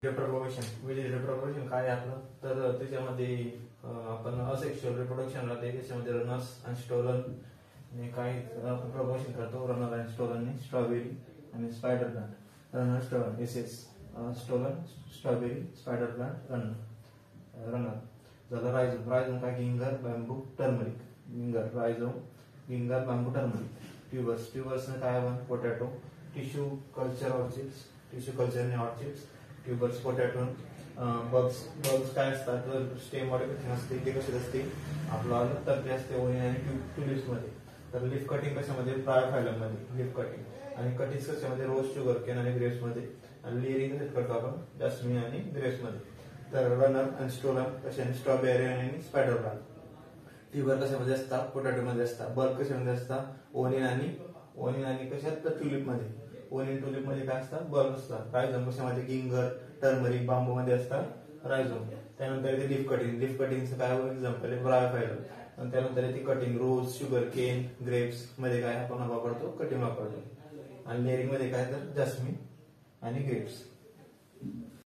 reproduction reproduction काय आहे आपलं तर त्याच्यामध्ये आपण असेक्शुअल रिप्रोडक्शन राहते त्याच्यामध्ये रनर्स आणि स्टोलन आणि काही आपण प्रोपोर्शन करतो रनर आणि स्टोलन स्ट्रॉबेरी आणि spider plant runner stolon SS stolon strawberry spider plant runner झालं रायझोम रायझोम काय ginger bamboo turmeric ginger rhizome ginger bamboo turmeric tubers tubers काय आपण potato tissue culture orchids tissue culture आणि orchids tubers potato bugs bugs काय असतात तर stem मध्ये असते ते कसे असते आपलं तर ते असते ओळी आणि ट्युलिप्स मध्ये तर लिफ कटिंग कशामध्ये ब्रायोफायलम मध्ये लिफ कटिंग आणि कटिंग कशामध्ये रोज शुगर केन आणि ग्रेप्स मध्ये आणि लेअरिंग कशात करतो आपण जास्मिन आणि ग्रेप्स मध्ये तर रनर आणि स्टोलन कशा स्ट्रॉबेरी आणि स्पायडर प्लांट ट्यूबर कशामध्ये असतात पोटॅटो मध्ये असतात बल्ब कशामध्ये असतात ओनियन आणि कशात तर ट्युलिप मध्ये ओनियन ट्युलिप मध्ये काय असतात बल्ब असतात रायझोम कशामध्ये गिंगर टर्मरिक बांबू मध्ये असतात रायझोम त्यानंतर येते लिफ कटिंगचं काय एक्झाम्पल आहे ब्रायोफायलम आणि त्यानंतर येते कटिंग रोज शुगर केन ग्रेप्स मध्ये काय आपण वापरतो कटिंग वापरतो आणि लेअरिंग मध्ये काय तर जास्मिन आणि ग्रेप्स